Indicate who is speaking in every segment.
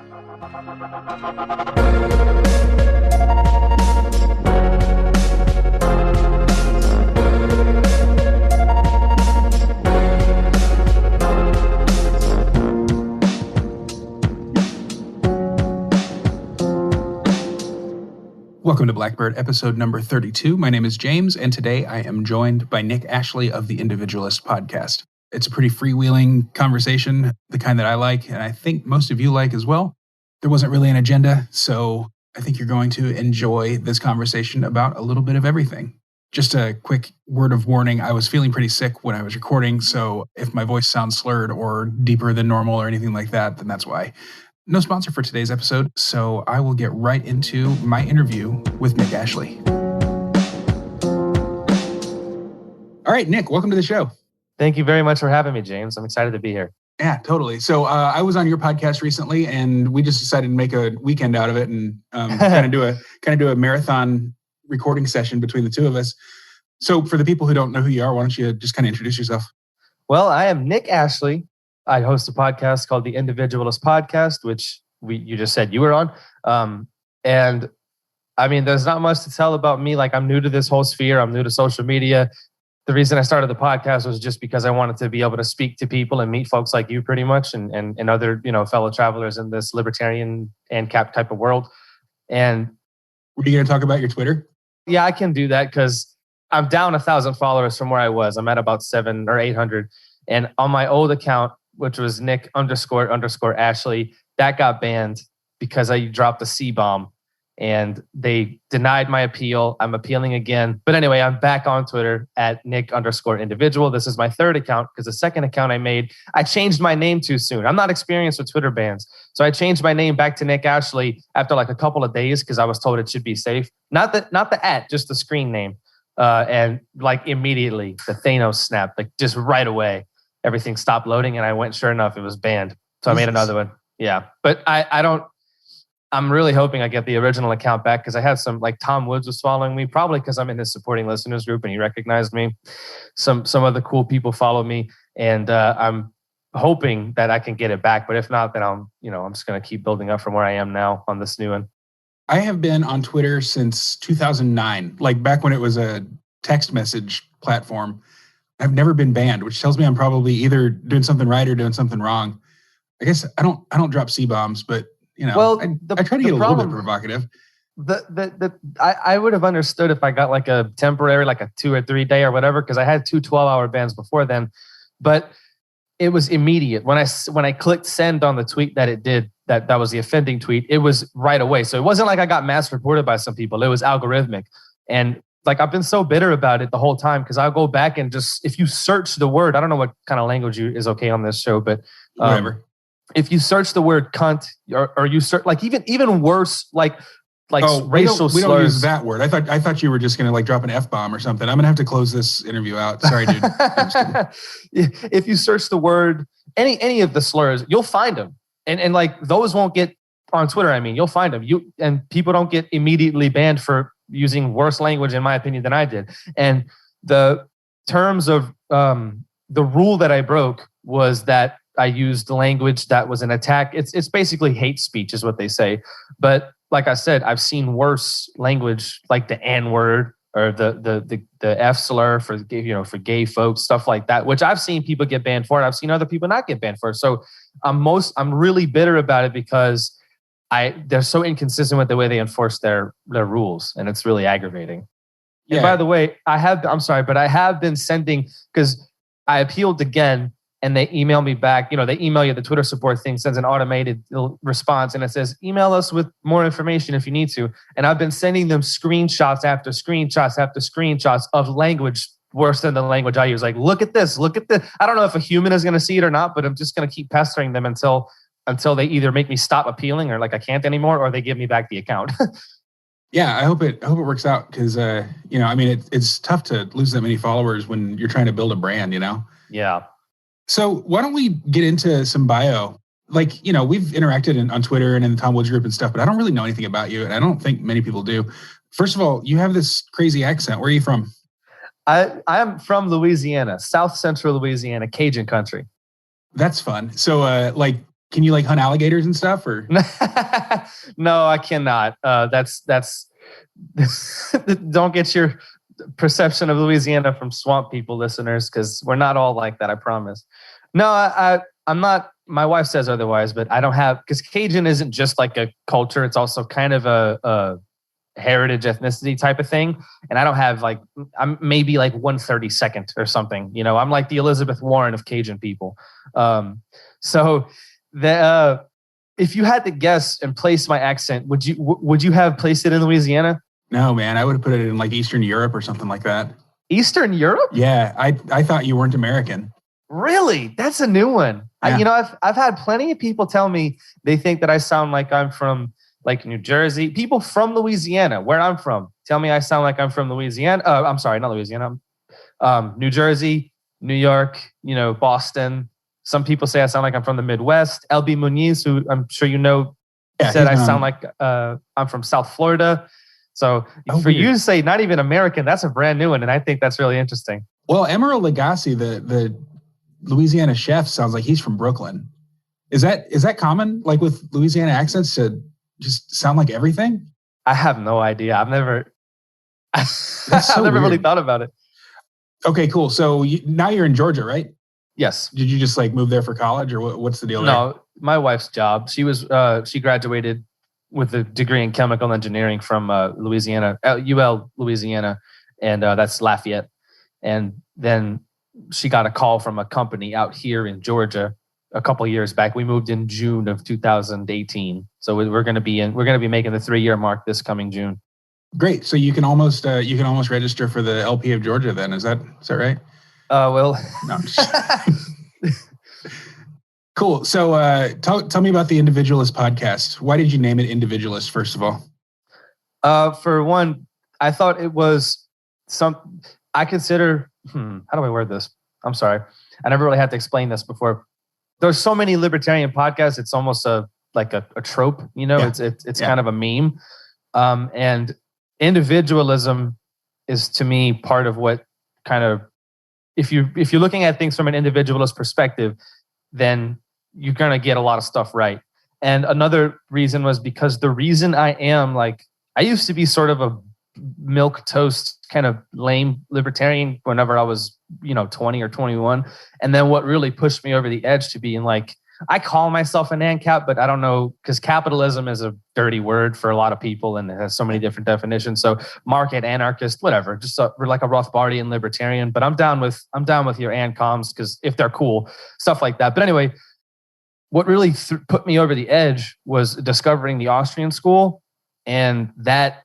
Speaker 1: Welcome to Blackbird, episode number 32. My name is James, and today I am joined by Nick Ashley of the Individualist podcast. It's a pretty freewheeling conversation, the kind that I like, and I think most of you like as well. There wasn't really an agenda, so I think you're going to enjoy this conversation about a little bit of everything. Just a quick word of warning, I was feeling pretty sick when I was recording, so if my voice sounds slurred or deeper than normal or anything like that, then that's why. No sponsor for today's episode, so I will get right into my interview with Nick Ashley. All right, Nick, welcome to the show.
Speaker 2: Thank you very much for having me, James. I'm excited to be here.
Speaker 1: Yeah, totally. So I was on your podcast recently, and we just decided to make a weekend out of it and kind of do a marathon recording session between the two of us. So for the people who don't know who you are, why don't you just kind of introduce yourself?
Speaker 2: Well, I am Nick Ashley. I host a podcast called the Individualist Podcast, which you just said you were on. And I mean, there's not much to tell about me. Like, I'm new to this whole sphere. I'm new to social media. The reason I started the podcast was just because I wanted to be able to speak to people and meet folks like you pretty much and other, fellow travelers in this libertarian ANCAP type of world. And
Speaker 1: were you going to talk about your Twitter?
Speaker 2: Yeah, I can do that because I'm down 1,000 followers from where I was. I'm at about 700 or 800. And on my old account, which was Nick__Ashley, that got banned because I dropped a C-bomb and they denied my appeal. I'm appealing again. But anyway, I'm back on Twitter at Nick_individual. This is my third account because the second account I made, I changed my name too soon. I'm not experienced with Twitter bans. So I changed my name back to Nick Ashley after like a couple of days because I was told it should be safe. Not the @ just the screen name. And like immediately the Thanos snap, like just right away. Everything stopped loading and I went, sure enough, it was banned. So I made another one. Yeah. But I'm really hoping I get the original account back because I had some, like Tom Woods was following me, probably because I'm in his supporting listeners group and he recognized me. Some other cool people follow me and I'm hoping that I can get it back. But if not, then I'm just going to keep building up from where I am now on this new one.
Speaker 1: I have been on Twitter since 2009, like back when it was a text message platform. I've never been banned, which tells me I'm probably either doing something right or doing something wrong. I guess I don't drop C-bombs, but I try to get a little bit provocative.
Speaker 2: I would have understood if I got like a temporary, like a 2 or 3 day or whatever, because I had 2 12-hour bans before then, but it was immediate. When I clicked send on the tweet that it did, that was the offending tweet, it was right away. So it wasn't like I got mass reported by some people. It was algorithmic. And like, I've been so bitter about it the whole time because I'll go back and just, if you search the word, I don't know what kind of language is okay on this show, but
Speaker 1: whatever.
Speaker 2: If you search the word cunt or you search, like even worse, like racial slurs.
Speaker 1: We don't use that word. I thought you were just going to like drop an F-bomb or something. I'm going to have to close this interview out. Sorry, dude.
Speaker 2: If you search the word, any of the slurs, you'll find them. And like those won't get on Twitter. I mean, you'll find them. And people don't get immediately banned for using worse language, in my opinion, than I did. And the terms of the rule that I broke was that I used language that was an attack. It's basically hate speech is what they say. But like I said, I've seen worse language like the N-word or the F slur for gay folks, stuff like that, which I've seen people get banned for. And I've seen other people not get banned for. So I'm really bitter about it because they're so inconsistent with the way they enforce their rules, and it's really aggravating. Yeah. And by the way, I have been sending, because I appealed again, and they email me back. They email you, the Twitter support thing sends an automated response, and it says, email us with more information if you need to. And I've been sending them screenshots after screenshots after screenshots of language worse than the language I use. Like, look at this. I don't know if a human is going to see it or not, but I'm just going to keep pestering them until they either make me stop appealing or like I can't anymore, or they give me back the account.
Speaker 1: Yeah, I hope it works out because, it's tough to lose that many followers when you're trying to build a brand,
Speaker 2: Yeah.
Speaker 1: So why don't we get into some bio? Like, we've interacted on Twitter and in the Tom Woods group and stuff, but I don't really know anything about you. And I don't think many people do. First of all, you have this crazy accent. Where are you from?
Speaker 2: I am from Louisiana, South Central Louisiana, Cajun country.
Speaker 1: That's fun. So, Can you like hunt alligators and stuff? Or
Speaker 2: No, I cannot. That's don't get your perception of Louisiana from swamp people, listeners, because we're not all like that. I promise. No, I'm not. My wife says otherwise, but I don't have, because Cajun isn't just like a culture; it's also kind of a heritage ethnicity type of thing. And I don't have like, I'm maybe like 1/32 or something. You know, I'm like the Elizabeth Warren of Cajun people. So the if you had to guess and place my accent, would you have placed it in Louisiana?
Speaker 1: no, man, I would have put it in like Eastern Europe or something like that.
Speaker 2: Eastern Europe?
Speaker 1: Yeah, I thought you weren't American.
Speaker 2: Really? That's a new one.
Speaker 1: Yeah.
Speaker 2: I've had plenty of people tell me they think that I sound like I'm from like New Jersey. People from Louisiana, where I'm from, tell me I sound like I'm from Louisiana. I'm sorry, not Louisiana. New Jersey, New York, Boston. Some people say I sound like I'm from the Midwest. LB Muniz, who I'm sure you know, said I sound like I'm from South Florida. So for you to say not even American, that's a brand new one. And I think that's really interesting.
Speaker 1: Well, Emeril Lagasse, the Louisiana chef, sounds like he's from Brooklyn. Is that common, like with Louisiana accents, to just sound like everything?
Speaker 2: I have no idea. I've never really thought about it.
Speaker 1: Okay, cool. So now you're in Georgia, right?
Speaker 2: Yes.
Speaker 1: Did you just like move there for college, or what's the deal there?
Speaker 2: No, my wife's job. She graduated with a degree in chemical engineering from Louisiana, UL Louisiana, and that's Lafayette. And then she got a call from a company out here in Georgia a couple of years back. We moved in June of 2018, so we're going to be making the 3-year mark this coming June.
Speaker 1: Great. So you can almost register for the LP of Georgia then. Is that right?
Speaker 2: Well,
Speaker 1: no. Cool. So tell me about the Individualist podcast. Why did you name it Individualist, first of all?
Speaker 2: For one, I thought it was I consider, how do I word this? I'm sorry. I never really had to explain this before. There's so many libertarian podcasts. It's almost a trope, Yeah. It's kind of a meme. And individualism is, to me, part of what kind of, if you're looking at things from an individualist perspective, then you're going to get a lot of stuff right. And another reason was because the reason I used to be sort of a milk toast kind of lame libertarian whenever I was 20 or 21. And then what really pushed me over the edge to being like, I call myself an ANCAP, but I don't know, because capitalism is a dirty word for a lot of people and it has so many different definitions. So market anarchist, whatever, just we're like a Rothbardian libertarian. But I'm down with your ANCOMs, because if they're cool, stuff like that. But anyway, what really put me over the edge was discovering the Austrian school, and that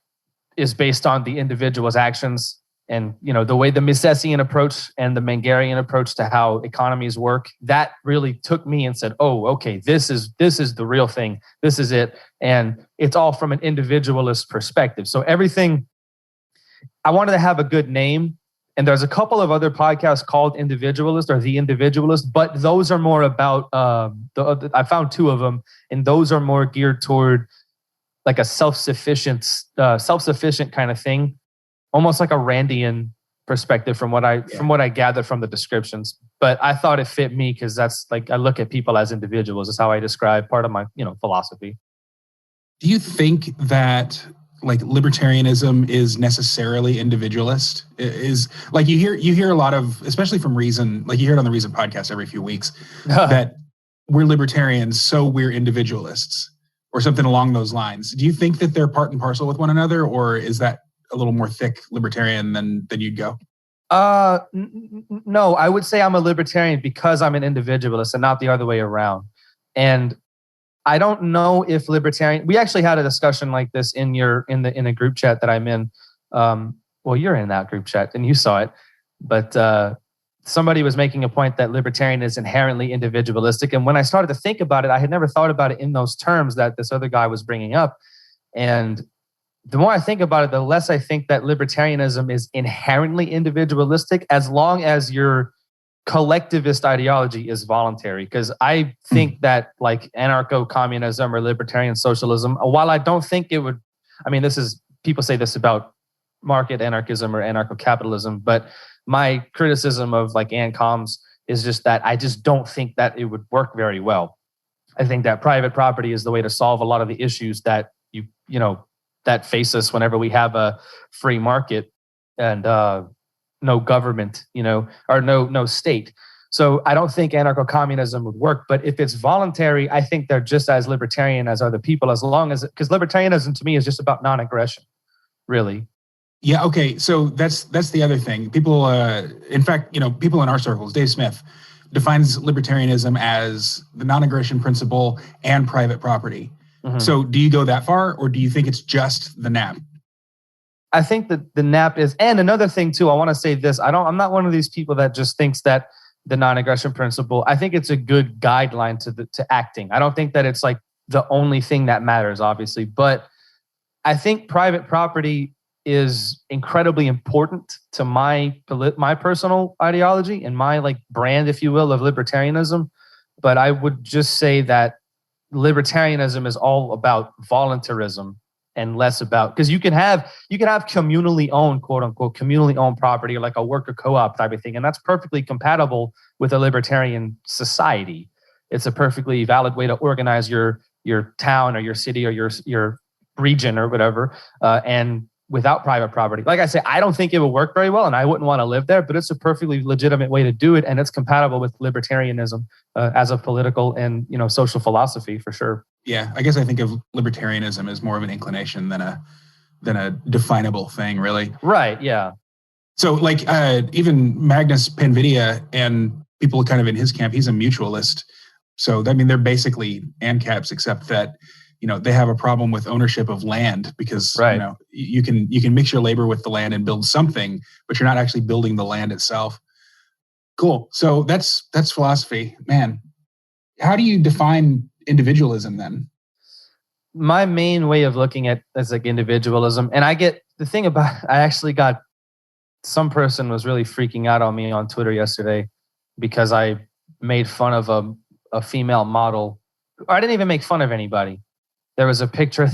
Speaker 2: is based on the individual's actions. And the way the Misesian approach and the Mengerian approach to how economies work, that really took me and said, "Oh, okay, this is the real thing. This is it." And it's all from an individualist perspective. So everything, I wanted to have a good name. And there's a couple of other podcasts called Individualist or The Individualist, but those are more about I found 2 of them, and those are more geared toward like a self-sufficient kind of thing. Almost like a Randian perspective from what I gathered from the descriptions. But I thought it fit me because that's like, I look at people as individuals. Is how I describe part of my philosophy.
Speaker 1: Do you think that like libertarianism is necessarily individualist? Is like you hear a lot of, especially from Reason, like you hear it on the Reason podcast every few weeks, that we're libertarians, so we're individualists, or something along those lines. Do you think that they're part and parcel with one another, or is that a little more thick libertarian than you'd go?
Speaker 2: No, I would say I'm a libertarian because I'm an individualist and not the other way around. And I don't know if libertarian, we actually had a discussion like this in a group chat that I'm in. Well, you're in that group chat and you saw it, but somebody was making a point that libertarian is inherently individualistic. And when I started to think about it, I had never thought about it in those terms that this other guy was bringing up. And the more I think about it, the less I think that libertarianism is inherently individualistic, as long as your collectivist ideology is voluntary. Because I think that like anarcho-communism or libertarian socialism, while I don't think it would, people say this about market anarchism or anarcho-capitalism, but my criticism of like ANCOMs is just that I just don't think that it would work very well. I think that private property is the way to solve a lot of the issues that that face us whenever we have a free market and no government, or no state. So I don't think anarcho-communism would work. But if it's voluntary, I think they're just as libertarian as other people, as long as, because libertarianism to me is just about non-aggression, really.
Speaker 1: Yeah. Okay. So that's the other thing. People, in fact, people in our circles, Dave Smith defines libertarianism as the non-aggression principle and private property. Mm-hmm. So do you go that far, or do you think it's just the NAP?
Speaker 2: I think that the NAP is, and another thing too, I want to say this. I'm not one of these people that just thinks that the non-aggression principle, I think it's a good guideline to acting. I don't think that it's like the only thing that matters, obviously, but I think private property is incredibly important to my personal ideology and my like brand, if you will, of libertarianism. But I would just say that libertarianism is all about voluntarism and less about, because you can have communally owned, quote unquote, communally owned property, or like a worker co-op type of thing, and that's perfectly compatible with a libertarian society. It's a perfectly valid way to organize your town or your city or your region or whatever, and without private property. Like I say, I don't think it would work very well, and I wouldn't want to live there, but it's a perfectly legitimate way to do it, and it's compatible with libertarianism as a political and social philosophy for sure.
Speaker 1: Yeah, I guess I think of libertarianism as more of an inclination than a definable thing, really.
Speaker 2: Right, yeah.
Speaker 1: So like even Magnus Panvidia and people kind of in his camp, he's a mutualist. So I mean, they're basically ANCAPs, except that they have a problem with ownership of land, because
Speaker 2: right.
Speaker 1: You can mix your labor with the land and build something, but you're not actually building the land itself. Cool. So that's philosophy, man. How do you define individualism then?
Speaker 2: My main way of looking at is like individualism, and I actually got, some person was really freaking out on me on Twitter yesterday because I made fun of a female model. Or I didn't even make fun of anybody. There was a picture.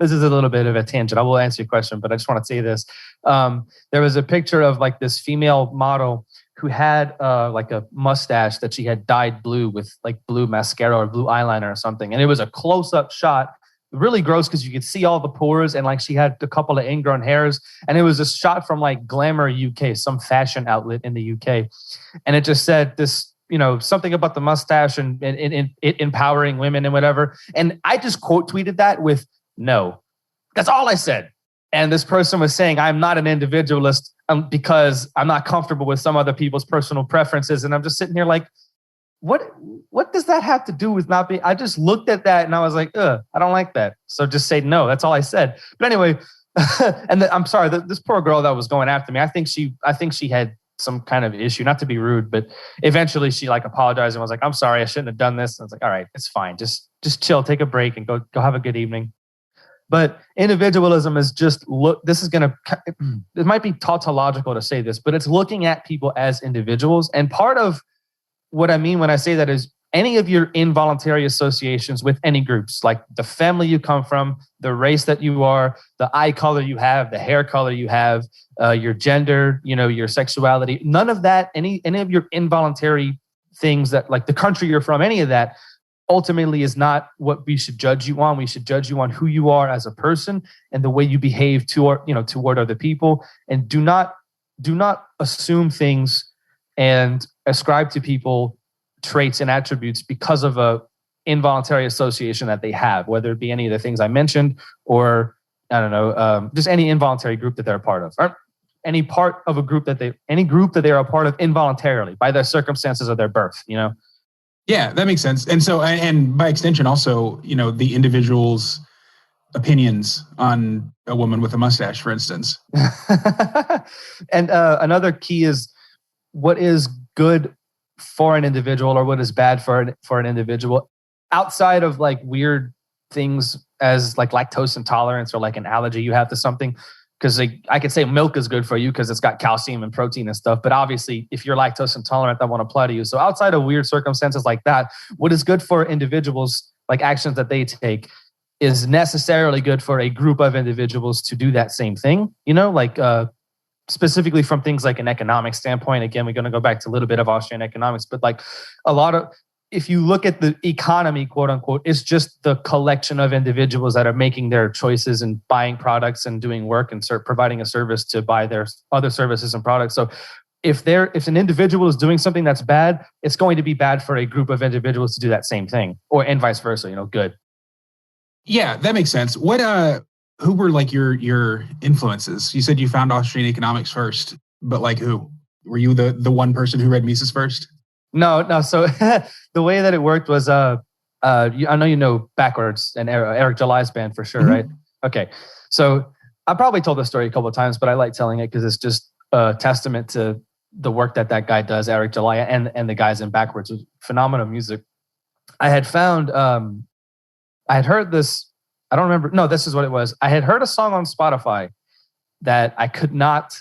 Speaker 2: This is a little bit of a tangent. I will answer your question, but I just want to say this. There was a picture of like this female model who had like a mustache that she had dyed blue with like blue mascara or blue eyeliner or something. And it was a close-up shot, really gross because you could see all the pores, and like she had a couple of ingrown hairs. And it was a shot from like Glamour UK, some fashion outlet in the UK. And it just said this, something about the mustache and it empowering women and whatever. And I just quote tweeted that with no. That's all I said. And this person was saying, I'm not an individualist because I'm not comfortable with some other people's personal preferences. And I'm just sitting here like, what does that have to do with not being? I just looked at that and I was like, I don't like that. So just say no. That's all I said. But anyway, and I'm sorry, this poor girl that was going after me, I think she had some kind of issue, not to be rude, but eventually she like apologized and was like, I'm sorry, I shouldn't have done this. And I was like, all right, it's fine. Just chill, take a break and go have a good evening. But individualism is just it might be tautological to say this, but it's looking at people as individuals. And part of what I mean when I say that is any of your involuntary associations with any groups, like the family you come from, the race that you are, the eye color you have, the hair color you have, your gender, your sexuality, none of that, any of your involuntary things that like the country you're from, any of that ultimately is not what we should judge you on. We should judge you on who you are as a person and the way you behave toward other people. And do not assume things and ascribe to people traits and attributes because of a involuntary association that they have, whether it be any of the things I mentioned or I don't know, just any involuntary group that they're a part of, or any part of a group any group that they are a part of involuntarily by their circumstances of their birth,
Speaker 1: Yeah, that makes sense. And so, and by extension, also, the individual's opinions on a woman with a mustache, for instance.
Speaker 2: And another key is what is good for an individual or what is bad for an individual outside of like weird things as like lactose intolerance or like an allergy you have to something. Because I could say milk is good for you because it's got calcium and protein and stuff. But obviously, if you're lactose intolerant, that won't apply to you. So outside of weird circumstances like that, what is good for individuals, like actions that they take, is necessarily good for a group of individuals to do that same thing. Specifically from things like an economic standpoint. Again, we're going to go back to a little bit of Austrian economics, but like a lot of if you look at the economy, quote unquote, it's just the collection of individuals that are making their choices and buying products and doing work and providing a service to buy their other services and products. So if an individual is doing something that's bad, it's going to be bad for a group of individuals to do that same thing, and vice versa. Good.
Speaker 1: Yeah, that makes sense. Who were like your influences? You said you found Austrian economics first, but like who? Were you the one person who read Mises first?
Speaker 2: No. So the way that it worked was, I know you know Backwards and Eric July's band for sure, right? Okay. So I probably told this story a couple of times, but I like telling it because it's just a testament to the work that guy does, Eric July, and the guys in Backwards. Phenomenal music. I had found, I had heard this, I don't remember. No, this is what it was. I had heard a song on Spotify that I could not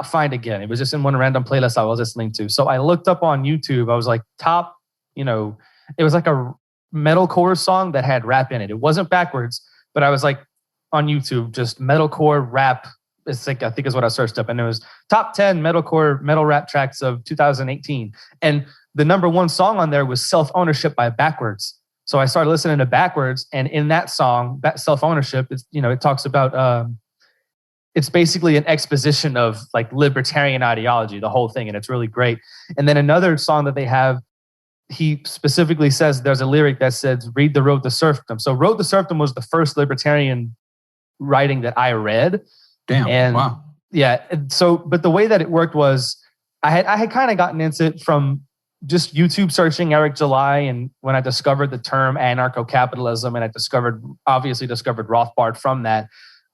Speaker 2: find again. It was just in one random playlist I was listening to. So I looked up on YouTube. I was like, it was like a metalcore song that had rap in it. It wasn't Backwards, but I was like on YouTube, just metalcore rap. It's like, I think is what I searched up. And it was top 10 metalcore metal rap tracks of 2018. And the number one song on there was Self-Ownership by Backwards. So I started listening to Backwards. And in that song, that Self-Ownership, it talks about, it's basically an exposition of like libertarian ideology, the whole thing. And it's really great. And then another song that they have, he specifically says, there's a lyric that says, read the Road to Serfdom. So Road to Serfdom was the first libertarian writing that I read.
Speaker 1: Damn.
Speaker 2: And
Speaker 1: wow.
Speaker 2: Yeah. So, but the way that it worked was I had kind of gotten into it from just YouTube searching Eric July. And when I discovered the term anarcho-capitalism, and I obviously discovered Rothbard from that,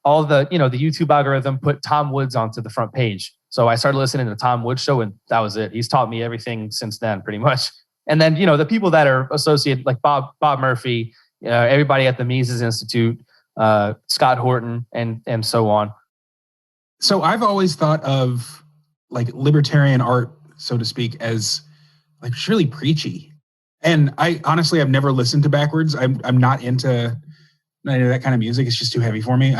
Speaker 2: all the YouTube algorithm put Tom Woods onto the front page. So I started listening to the Tom Woods show, and that was it. He's taught me everything since then, pretty much. And then, the people that are associated, like Bob Murphy, everybody at the Mises Institute, Scott Horton, and so on.
Speaker 1: So I've always thought of like libertarian art, so to speak, as like surely preachy. And I've never listened to Backwards. I'm not into that kind of music. It's just too heavy for me.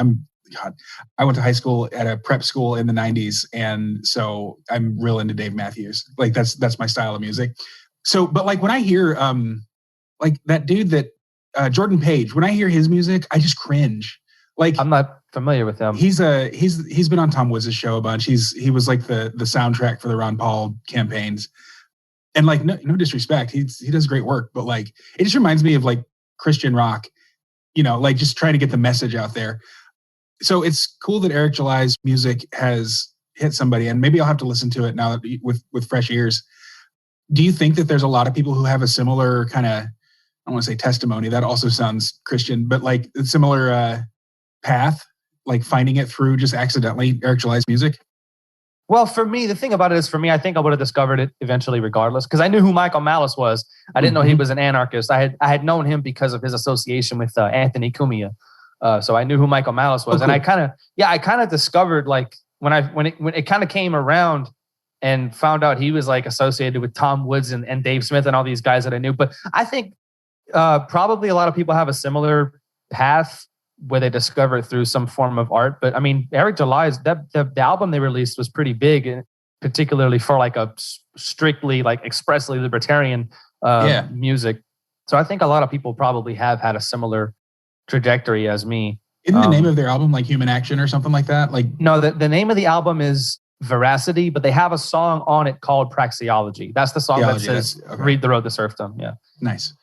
Speaker 1: I went to high school at a prep school in the 90s. And so I'm real into Dave Matthews. Like that's my style of music. So, but like when I hear like that dude that Jordan Page, when I hear his music, I just cringe. Like
Speaker 2: I'm not familiar with him.
Speaker 1: He's been on Tom Woods' show a bunch. He was like the soundtrack for the Ron Paul campaigns. And like no disrespect, he does great work, but like it just reminds me of like Christian rock, like just trying to get the message out there. So it's cool that Eric July's music has hit somebody, and maybe I'll have to listen to it now with fresh ears. Do you think that there's a lot of people who have a similar kind of, I don't want to say testimony, that also sounds Christian, but like a similar path, like finding it through just accidentally Eric July's music?
Speaker 2: Well, for me, the thing about it is, I think I would have discovered it eventually regardless, because I knew who Michael Malice was. I didn't know he was an anarchist. I had known him because of his association with Anthony Cumia. So I knew who Michael Malice was. Oh, cool. And I kind of discovered, like, when it kind of came around and found out he was like associated with Tom Woods and Dave Smith and all these guys that I knew. But I think probably a lot of people have a similar path where they discover it through some form of art. But I mean, Eric July's, the album they released was pretty big, and particularly for like a strictly like expressly libertarian music. So I think a lot of people probably have had a similar trajectory as me.
Speaker 1: Isn't the name of their album like Human Action or something like that? Like
Speaker 2: no, the name of the album is Veracity, but they have a song on it called Praxeology. That's the song that says Read the Road to Serfdom. Yeah.
Speaker 1: Nice.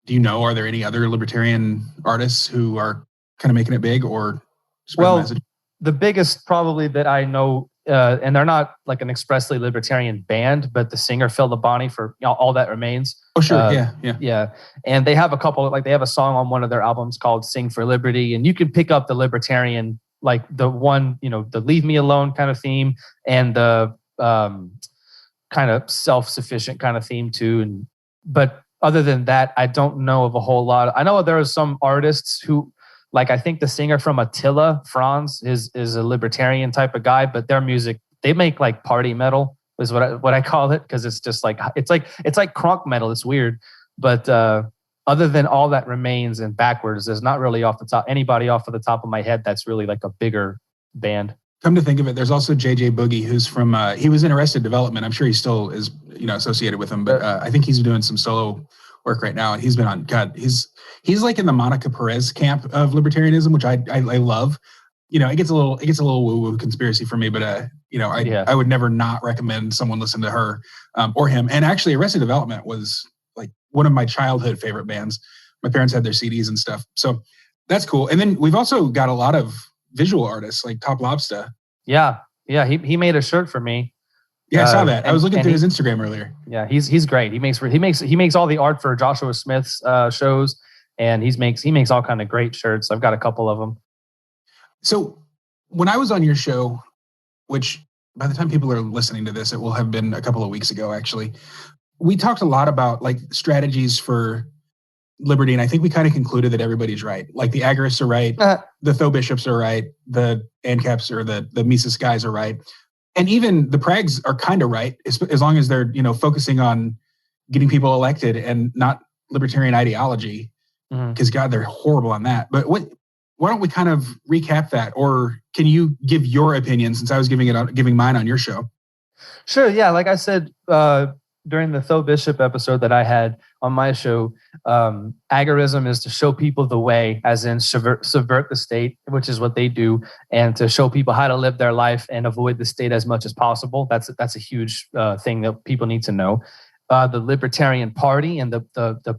Speaker 1: Do you know, are there any other libertarian artists who are kind of making it big or spread the message?
Speaker 2: The biggest probably that I know, and they're not like an expressly libertarian band, but the singer Phil Labonte for All That Remains.
Speaker 1: Oh, sure.
Speaker 2: Yeah. And they have a couple, like they have a song on one of their albums called Sing for Liberty. And you can pick up the libertarian, like the one, the Leave Me Alone kind of theme, and the kind of self-sufficient kind of theme too. But other than that, I don't know of a whole lot. I know there are some artists who, like I think the singer from Attila, Franz, is a libertarian type of guy, but their music, they make like party metal is what I call it, because it's just like it's like crunk metal. It's weird, but other than All That Remains and Backwards, there's not really anybody off of the top of my head that's really like a bigger band.
Speaker 1: Come to think of it, there's also JJ Boogie, who's from, he was in Arrested Development. I'm sure he still is, associated with him, but I think he's doing some solo work right now. And he's been on, God, he's like in the Monica Perez camp of libertarianism, which I love. It gets a little woo-woo conspiracy for me, but, I would never not recommend someone listen to her or him. And actually Arrested Development was like one of my childhood favorite bands. My parents had their CDs and stuff. So that's cool. And then we've also got a lot of visual artists like Top Lobster.
Speaker 2: Yeah. He made a shirt for me.
Speaker 1: Yeah, I saw that. I was looking through his Instagram earlier.
Speaker 2: Yeah, he's great. He makes all the art for Joshua Smith's shows, and he makes all kind of great shirts. I've got a couple of them.
Speaker 1: So when I was on your show, which by the time people are listening to this, it will have been a couple of weeks ago, actually, we talked a lot about like strategies for liberty, and I think we kind of concluded that everybody's right. Like the agorists are right, the Tho bishops are right, the ANCAPs or the Mises guys are right, and even the Prags are kind of right, as long as they're focusing on getting people elected and not libertarian ideology. Because God, they're horrible on that. But why don't we kind of recap that, or can you give your opinion since I was giving mine on your show?
Speaker 2: Sure. Yeah, like I said during the Tho Bishop episode that I had on my show, agorism is to show people the way, as in subvert the state, which is what they do, and to show people how to live their life and avoid the state as much as possible. That's a huge thing that people need to know. The Libertarian Party and the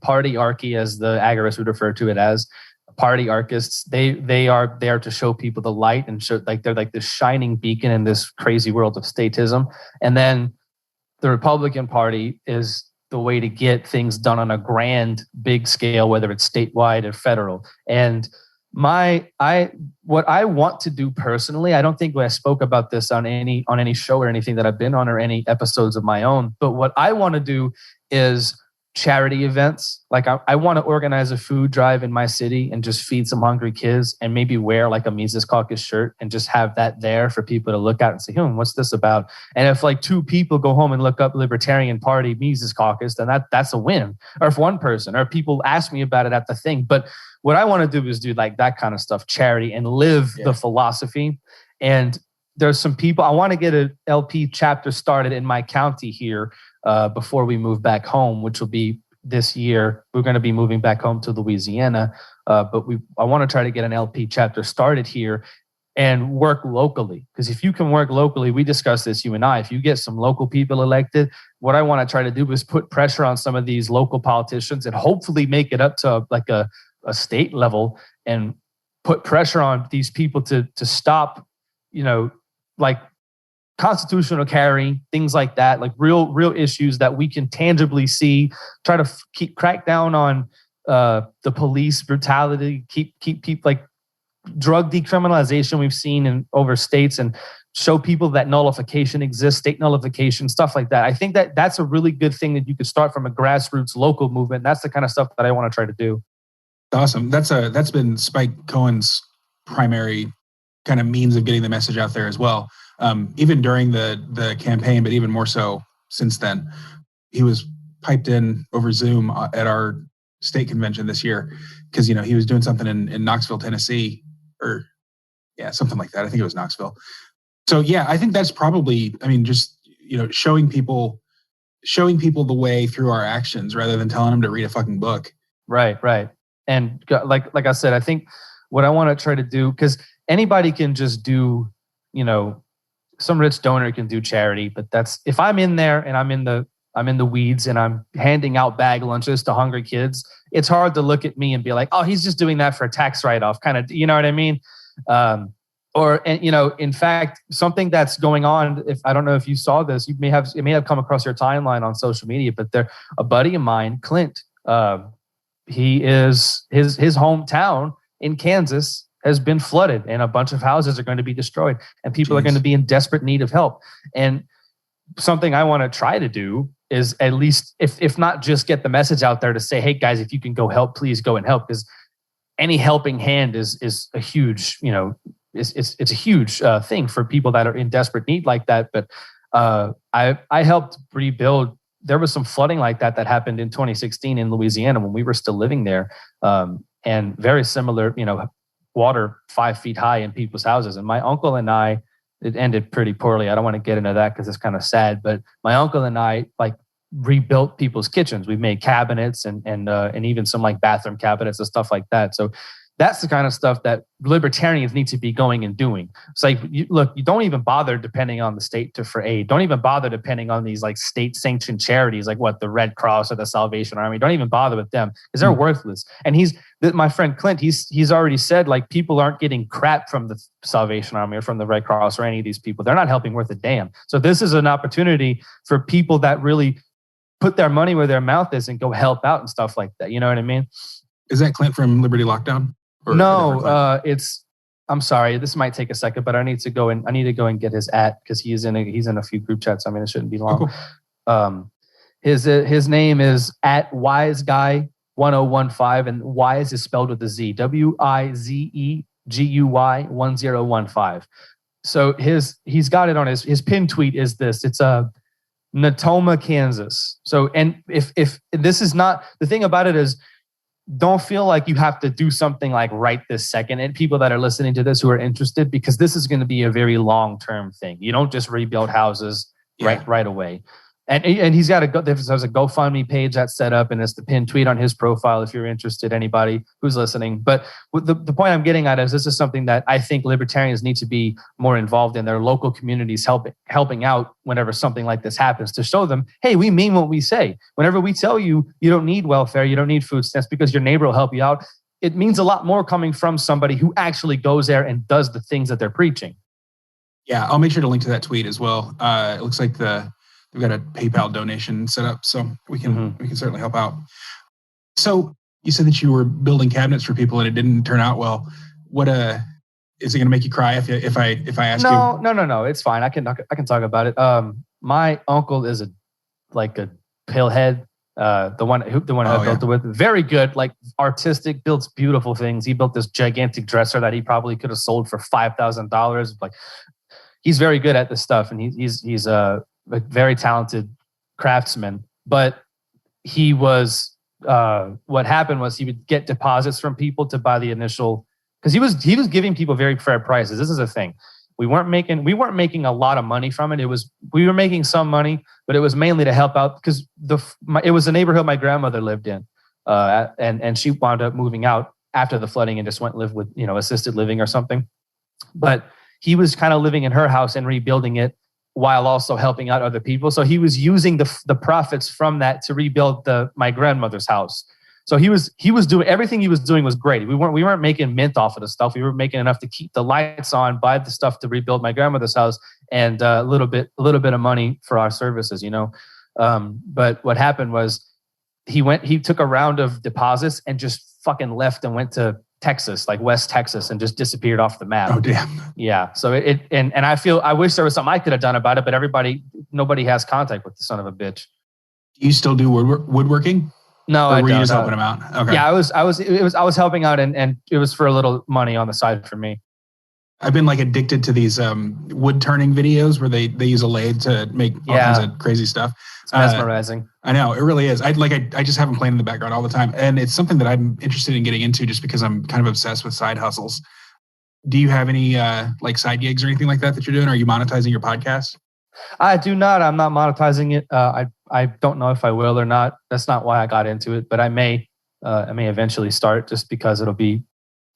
Speaker 2: partyarchy, as the agorists would refer to it as, party archists, they are there to show people the light and show they're like this shining beacon in this crazy world of statism. And then the Republican Party is the way to get things done on a grand, big scale, whether it's statewide or federal. And what I want to do personally, I don't think I spoke about this on any show or anything that I've been on or any episodes of my own, but what I want to do is charity events. Like I want to organize a food drive in my city and just feed some hungry kids and maybe wear like a Mises Caucus shirt and just have that there for people to look at and say, what's this about? And if like 2 people go home and look up Libertarian Party Mises Caucus, then that's a win. Or if 1 person, or people ask me about it at the thing. But what I want to do is do like that kind of stuff, charity, and live the philosophy. And there's some people, I want to get an LP chapter started in my county here before we move back home, which will be this year. We're going to be moving back home to Louisiana, but I want to try to get an LP chapter started here and work locally. Because if you can work locally, we discussed this, you and I, if you get some local people elected, what I want to try to do is put pressure on some of these local politicians and hopefully make it up to like a state level and put pressure on these people to stop, like constitutional carry, things like that, like real issues that we can tangibly see, try to crack down on the police brutality, keep like drug decriminalization we've seen in over states, and show people that nullification exists, state nullification, stuff like that. I think that's a really good thing that you could start from a grassroots local movement. That's the kind of stuff that I want to try to do.
Speaker 1: Awesome. That's been Spike Cohen's primary kind of means of getting the message out there as well. Even during the campaign, but even more so since then. He was piped in over Zoom at our state convention this year because, he was doing something in Knoxville, Tennessee, or something like that. I think it was Knoxville. So I think that's probably, just, showing people the way through our actions rather than telling them to read a fucking book.
Speaker 2: Right. And like I said, I think what I want to try to do, because anybody can just do, some rich donor can do charity, but that's, if I'm in there and I'm in the weeds and I'm handing out bag lunches to hungry kids, it's hard to look at me and be like, oh, he's just doing that for a tax write-off, kind of, you know what I mean? In fact, something that's going on, if I don't know if you saw this, it may have come across your timeline on social media, but a buddy of mine, Clint, he is his hometown in Kansas has been flooded and a bunch of houses are going to be destroyed and people are going to be in desperate need of help. And something I want to try to do is at least, if not just get the message out there to say, hey guys, if you can go help, please go and help. Because any helping hand is a huge, it's a huge thing for people that are in desperate need like that. But I helped rebuild. There was some flooding like that happened in 2016 in Louisiana when we were still living there. And very similar, water 5 feet high in people's houses. And my uncle and I it ended pretty poorly. I don't want to get into that because it's kind of sad. But my uncle and I like rebuilt people's kitchens. We made cabinets and even some like bathroom cabinets and stuff like that. So that's the kind of stuff that libertarians need to be going and doing. It's like, you don't even bother depending on the state for aid. Don't even bother depending on these like state-sanctioned charities, like what, the Red Cross or the Salvation Army. Don't even bother with them because they're worthless. And my friend Clint, he's already said like people aren't getting crap from the Salvation Army or from the Red Cross or any of these people. They're not helping worth a damn. So this is an opportunity for people that really put their money where their mouth is and go help out and stuff like that. You know what I mean?
Speaker 1: Is that Clint from Liberty Lockdown?
Speaker 2: No, I'm sorry. This might take a second, but I need to go and get his because he's in a few group chats. I mean, it shouldn't be long. Oh, cool. His name is @wiseguy1015, and Wise is spelled with a Z. WIZEGUY 1015. So he's got it on his pinned tweet is this. It's Natoma, Kansas. So, and if this is not the thing about it is, don't feel like you have to do something like right this second. And people that are listening to this who are interested, because this is going to be a very long-term thing. You don't just rebuild houses right away. And he's got there's a GoFundMe page that's set up, and it's the pinned tweet on his profile if you're interested, anybody who's listening. But the point I'm getting at is this is something that I think libertarians need to be more involved in their local communities, helping out whenever something like this happens, to show them, hey, we mean what we say. Whenever we tell you you don't need welfare, you don't need food stamps because your neighbor will help you out, it means a lot more coming from somebody who actually goes there and does the things that they're preaching.
Speaker 1: Yeah, I'll make sure to link to that tweet as well. It looks like we've got a PayPal donation set up, so we can certainly help out. So you said that you were building cabinets for people and it didn't turn out well. What is it going to make you cry if I ask you?
Speaker 2: No. It's fine. I can talk about it. My uncle is a pillhead. The one I built it with. Very good, like artistic, builds beautiful things. He built this gigantic dresser that he probably could have sold for $5,000. Like, he's very good at this stuff, and he's a very talented craftsman. But he was what happened was he would get deposits from people to buy the initial, because he was giving people very fair prices. This is a thing. We weren't making a lot of money from it. We were making some money, but it was mainly to help out because it was a neighborhood my grandmother lived in, and she wound up moving out after the flooding and just went live with assisted living or something. But he was kind of living in her house and rebuilding it while also helping out other people. So he was using the profits from that to rebuild my grandmother's house. So he was doing everything he was doing was great. We weren't making mint off of the stuff. We were making enough to keep the lights on, buy the stuff to rebuild my grandmother's house, and a little bit of money for our services, But what happened was he took a round of deposits and just fucking left and went to Texas, like West Texas, and just disappeared off the map.
Speaker 1: Oh damn.
Speaker 2: Yeah. So I wish there was something I could have done about it, but nobody has contact with the son of a bitch.
Speaker 1: Do you still do woodworking?
Speaker 2: No,
Speaker 1: or were you just helping him out? Okay.
Speaker 2: Yeah, I was helping out, and it was for a little money on the side for me.
Speaker 1: I've been like addicted to these wood turning videos where they use a lathe to make all kinds of crazy stuff.
Speaker 2: It's mesmerizing.
Speaker 1: I know, it really is. I just have them playing in the background all the time, and it's something that I'm interested in getting into just because I'm kind of obsessed with side hustles. Do you have any like side gigs or anything like that you're doing? Are you monetizing your podcast?
Speaker 2: I do not. I'm not monetizing it. I don't know if I will or not. That's not why I got into it, but I may eventually start, just because it'll be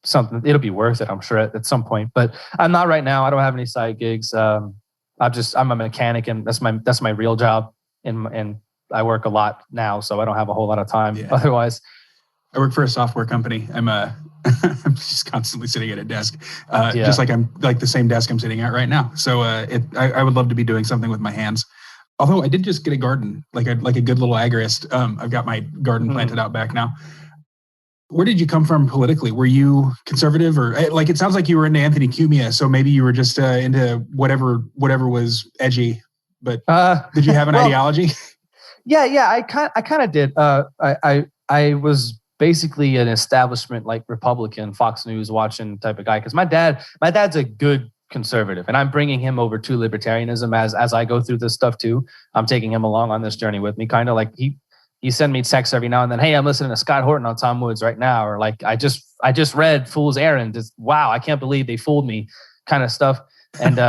Speaker 2: something. It'll be worth it, I'm sure, at some point. But I'm not right now. I don't have any side gigs. I'm a mechanic, and that's my real job. And I work a lot now, so I don't have a whole lot of time. Yeah. Otherwise,
Speaker 1: I work for a software company. I'm just constantly sitting at a desk, just like I'm like the same desk I'm sitting at right now. So I would love to be doing something with my hands. Although I did just get a garden, like a good little agorist. I've got my garden planted out back now. Where did you come from politically? Were you conservative, or like it sounds like you were into Anthony Cumia, so maybe you were just into whatever was edgy. But did you have an ideology?
Speaker 2: Yeah, I kind of did. I was basically an establishment like Republican, Fox News watching type of guy, because my dad's a good conservative, and I'm bringing him over to libertarianism as I go through this stuff too. I'm taking him along on this journey with me, kind of like he send me texts every now and then. Hey, I'm listening to Scott Horton on Tom Woods right now, or like I just read Fool's Errand. Just, wow, I can't believe they fooled me, kind of stuff. And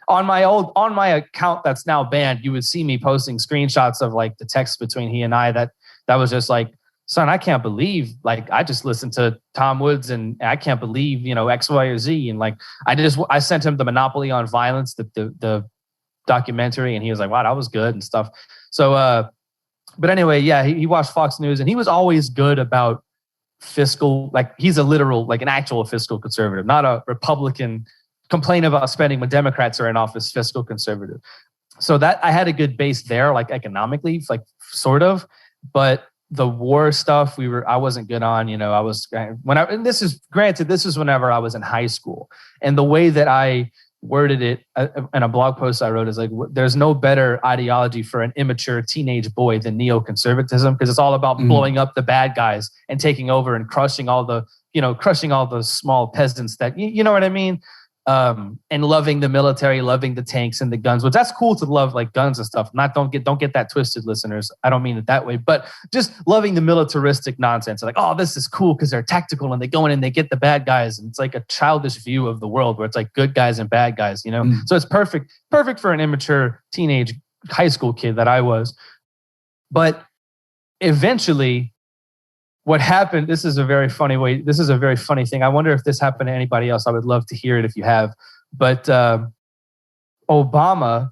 Speaker 2: on my account that's now banned, you would see me posting screenshots of like the text between he and I that was just like, son, I can't believe, like, I just listened to Tom Woods and I can't believe, X, Y, or Z. And like, I sent him the Monopoly on Violence, the documentary, and he was like, wow, that was good and stuff. So, but anyway, yeah, he watched Fox News and he was always good about fiscal, like he's a literal, like an actual fiscal conservative, not a Republican complain about spending when Democrats are in office, fiscal conservative. So that I had a good base there, like economically, like sort of, but the war stuff I wasn't good on, and this is granted, this is whenever I was in high school, and the way that I worded it in a blog post I wrote is like, there's no better ideology for an immature teenage boy than neoconservatism, because it's all about blowing up the bad guys and taking over and crushing all the small peasants that, you know what I mean? And loving the military, loving the tanks and the guns, which that's cool to love, like guns and stuff. Don't get that twisted, listeners. I don't mean it that way, but just loving the militaristic nonsense. Like, oh, this is cool because they're tactical and they go in and they get the bad guys. And it's like a childish view of the world where it's like good guys and bad guys, So it's perfect for an immature teenage high school kid that I was. But eventually, what happened, this is a very funny thing. I wonder if this happened to anybody else. I would love to hear it if you have. But Obama,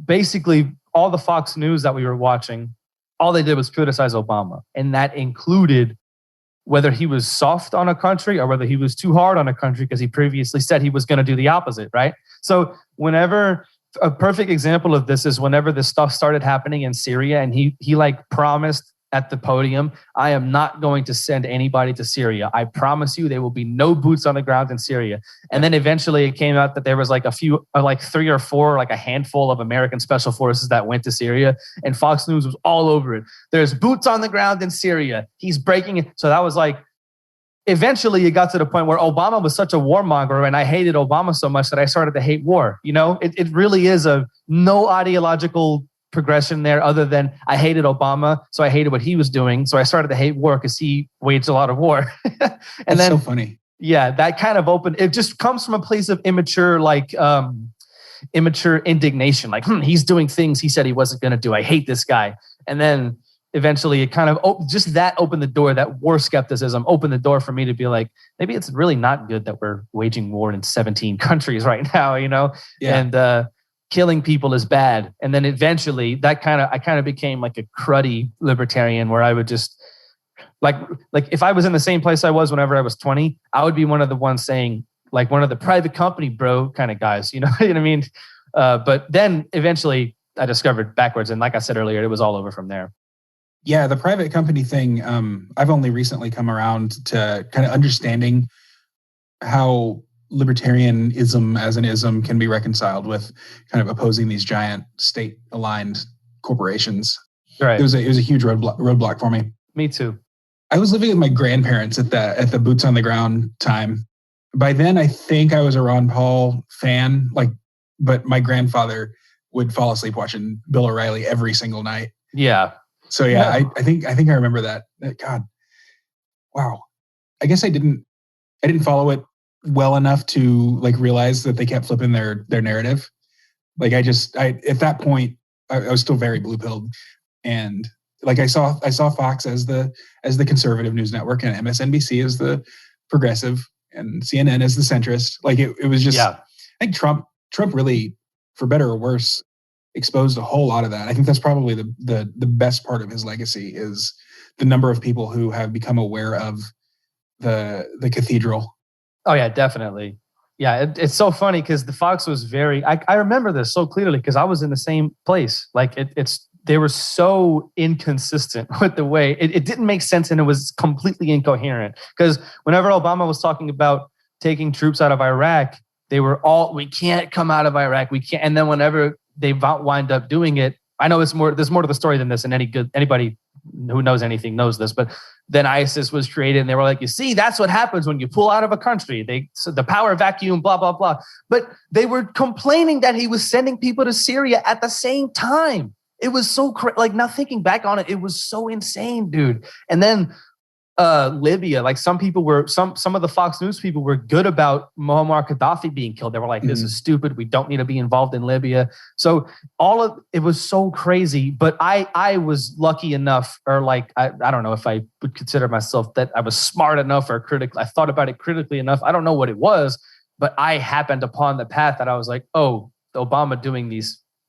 Speaker 2: basically all the Fox News that we were watching, all they did was criticize Obama. And that included whether he was soft on a country or whether he was too hard on a country, because he previously said he was going to do the opposite, right? So a perfect example of this is whenever this stuff started happening in Syria, and he like promised at the podium, I am not going to send anybody to Syria. I promise you there will be no boots on the ground in Syria. And then eventually it came out that there was like a few, like 3 or 4, like a handful of American special forces that went to Syria, and Fox News was all over it. There's boots on the ground in Syria. He's breaking it. So that was like, eventually it got to the point where Obama was such a warmonger, and I hated Obama so much that I started to hate war. It really is a no ideological progression there other than I hated Obama, so I hated what he was doing. So I started to hate war because he waged a lot of war. And
Speaker 1: That's so funny.
Speaker 2: Yeah, that kind of opened. It just comes from a place of immature indignation. Like, he's doing things he said he wasn't going to do. I hate this guy. And then eventually it kind of just that opened the door. That war skepticism opened the door for me to be like, maybe it's really not good that we're waging war in 17 countries right now, Yeah. And killing people is bad. And then eventually I kind of became like a cruddy libertarian, where I would just like if I was in the same place I was whenever I was 20, I would be one of the ones saying, like, one of the private company bro kind of guys, you know what I mean? But then eventually I discovered backwards. And like I said earlier, it was all over from there.
Speaker 1: Yeah, the private company thing, I've only recently come around to kind of understanding how libertarianism as an ism can be reconciled with kind of opposing these giant state-aligned corporations.
Speaker 2: Right.
Speaker 1: It was a huge roadblock for me.
Speaker 2: Me too.
Speaker 1: I was living with my grandparents at the boots on the ground time. By then, I think I was a Ron Paul fan, but my grandfather would fall asleep watching Bill O'Reilly every single night.
Speaker 2: Yeah.
Speaker 1: So yeah. I think I remember that. God, wow. I guess I didn't follow it well enough to realize that they kept flipping their narrative. At that point I was still very blue pilled, and I saw Fox as the conservative news network, and MSNBC as the progressive, and CNN as the centrist. It was just, I think Trump really, for better or worse, exposed a whole lot of that. I think that's probably the best part of his legacy is the number of people who have become aware of the cathedral.
Speaker 2: Oh yeah, definitely. Yeah, it's so funny because the Fox was very. I remember this so clearly because I was in the same place. They were so inconsistent with the way it didn't make sense, and it was completely incoherent. Because whenever Obama was talking about taking troops out of Iraq, they were all, we can't come out of Iraq, we can't. And then whenever they wind up doing it, I know there's more to the story than this, and anybody who knows anything knows this, but then ISIS was created, and they were like, you see, that's what happens when you pull out of a country. The power vacuum, blah, blah, blah. But they were complaining that he was sending people to Syria at the same time. It was so now thinking back on it, it was so insane, dude. And then Libya, like some of the Fox News people were good about Muammar Gaddafi being killed. They were like, this is stupid. We don't need to be involved in Libya. So it was so crazy. But I was lucky enough, or like, I don't know if I would consider myself that I was smart enough or critical. I thought about it critically enough. I don't know what it was, but I happened upon the path that I was like, oh, Obama